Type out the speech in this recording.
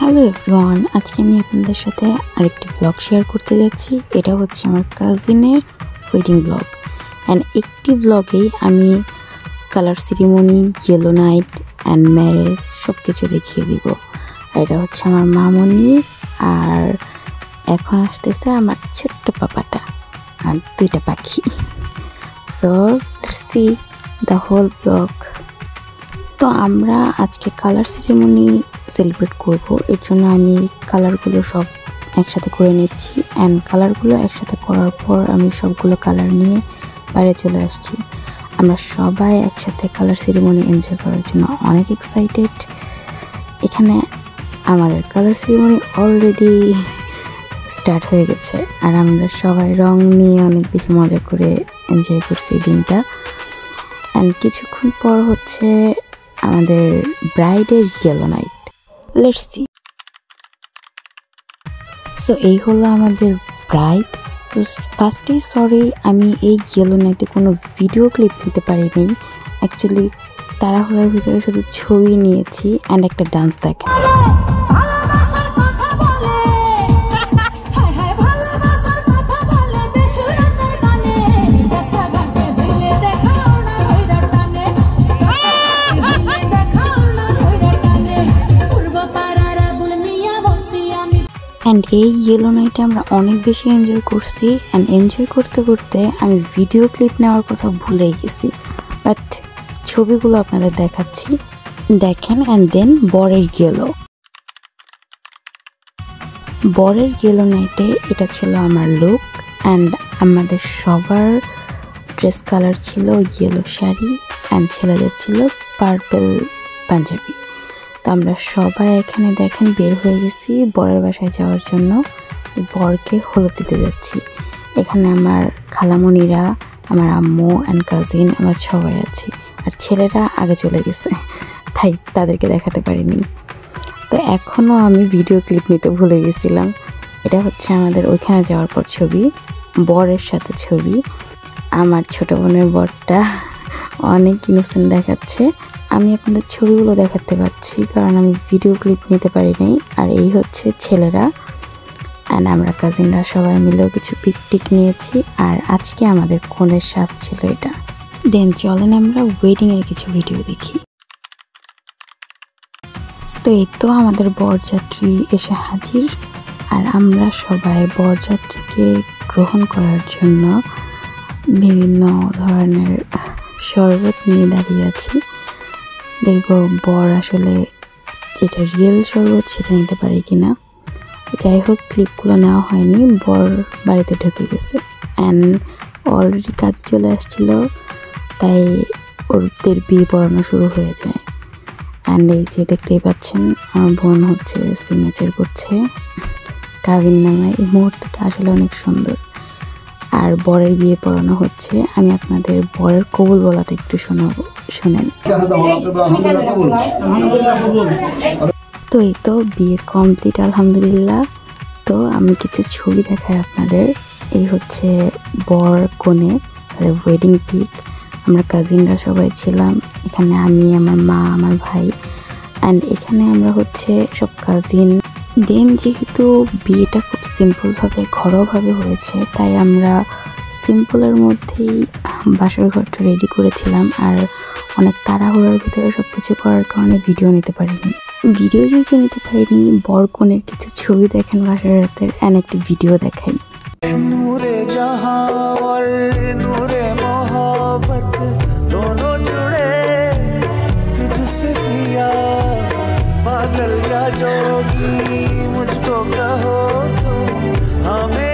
Hello everyone, আজকে আমি আপনাদের সাথে আরেকটি ব্লগ শেয়ার করতে যাচ্ছি। এটা হচ্ছে আমার কাজিনের ওয়েডিং ব্লগ। অ্যান্ড একটি ব্লগেই আমি colour ceremony, yellow night and marriage সব কিছু দেখিয়ে দিব। এটা হচ্ছে আমার মামনি, আর এখন আসতেছে আমার ছোট্ট পাপাটা আর দুইটা পাখি। So let's see the whole blog. তো আমরা আজকে কালার সেরিমনি সেলিব্রেট করব, এর জন্য আমি কালারগুলো সব একসাথে করে নিচ্ছি। অ্যান্ড কালারগুলো একসাথে করার পর আমি সবগুলো কালার নিয়ে বাইরে চলে আসছি। আমরা সবাই একসাথে কালার সেরিমনি এনজয় করার জন্য অনেক এক্সাইটেড। এখানে আমাদের কালার সেরিমনি অলরেডি স্টার্ট হয়ে গেছে, আর আমরা সবাই রং নিয়ে অনেক বেশি মজা করে এনজয় করছি এই দিনটা। অ্যান্ড কিছুক্ষণ পর হচ্ছে আমাদের ব্রাইডের yellow night. Let's see. So এই হলো আমাদের ব্রাইড। ফার্স্টেই সরি, আমি এই ইয়েলো নাইটে কোনো ভিডিও ক্লিপ নিতে পারিনি। অ্যাকচুয়ালি তাড়াহুড়ার ভিতরে শুধু ছবি নিয়েছি অ্যান্ড একটা ডান্স দেখে। অ্যান্ড এই ইয়েলো নাইটে আমরা অনেক বেশি এনজয় করছি। অ্যান্ড এনজয় করতে করতে আমি ভিডিও ক্লিপ নেওয়ার কথা ভুলেই গেছি, বাট ছবিগুলো আপনাদের দেখাচ্ছি, দেখেন। অ্যান্ড দেন বরের ইয়েলো নাইটে এটা ছিল আমার লুক। অ্যান্ড আমাদের সবার ড্রেস কালার ছিল ইয়েলো শাড়ি, অ্যান্ড ছেলেদের ছিল পার্পল পাঞ্জাবি। তো আমরা সবাই এখানে দেখেন বের হয়ে গেছি বরের বাসায় যাওয়ার জন্য। বরকে হলুদ দিতে যাচ্ছি। এখানে আমার খালামণিরা, আমার আম্মু অ্যান্ড কাজিন, আমরা সবাই আছি। আর ছেলেরা আগে চলে গেছে, তাই তাদেরকে দেখাতে পারিনি। তো এখনও আমি ভিডিও ক্লিপ নিতে ভুলে গেছিলাম। এটা হচ্ছে আমাদের ওইখানে যাওয়ার পর ছবি, বরের সাথে ছবি। আমার ছোট বোনের বরটা অনেক ইনোসেন্ট দেখাচ্ছে। আমি আপনাদের ছবিগুলো দেখাতে পারছি কারণ আমি ভিডিও ক্লিপ নিতে পারিনি। আর এই হচ্ছে ছেলেরা, অ্যান্ড আমরা কাজিনরা সবাই মিলেও কিছু পিক নিয়েছি। আর আজকে আমাদের কনের সাজ ছিল এটা। দেন চলেন আমরা ওয়েডিংয়ের কিছু ভিডিও দেখি। তো এই তো আমাদের বরযাত্রী এসে হাজির, আর আমরা সবাই বরযাত্রীকে গ্রহণ করার জন্য বিভিন্ন ধরনের শরবত নিয়ে দাঁড়িয়ে আছি। দেখবো বর আসলে যেটা রিয়েল শরবত সেটা নিতে পারি কিনা। যাই হোক, ক্লিপগুলো নেওয়া হয়নি, বর বাড়িতে ঢুকে গেছে। অ্যান্ড অলরেডি কাজ চলে আসছিল, তাই ওদের বিয়ে পড়ানো শুরু হয়ে যায়। অ্যান্ড এই যে দেখতেই পাচ্ছেন আমার বোন হচ্ছে সিগনেচার করছে কাবিন নামায়। এই মুহূর্তটা আসলে অনেক সুন্দর। আর বরের বিয়ে পড়ানো হচ্ছে। আমি আপনাদের বরের কবুল বলাটা একটু শোনেন। তো এই তো বিয়ে কমপ্লিট আলহামদুলিল্লাহ। তো আমি কিছু ছবি দেখাই আপনাদের। এই হচ্ছে বর কনে, তাদের ওয়েডিং পিক। আমরা কাজিনরা সবাই ছিলাম এখানে, আমি, আমার মা, আমার ভাই। অ্যান্ড এখানে আমরা হচ্ছে সব কাজিন। দেন যেহেতু বিয়েটা খুব সিম্পলভাবে ঘরোয়াভাবে হয়েছে, তাই আমরা সিম্পলের মধ্যেই বাসর ঘরটা রেডি করেছিলাম। আর অনেক তাড়াহুড়ার ভিতরে সব কিছু করার কারণে ভিডিও নিতে পারিনি। ভিডিও যেহেতু নিতে পারিনি, বর কনের কিছু ছবি দেখেন বাসর রাতের, অ্যান্ড একটি ভিডিও দেখাই। নূরে জাহাঁ और नूरे मोहब्बत दोनों जुड़े तुझसे पिया, पागल या जोगी मुझको कहो तुम, हमें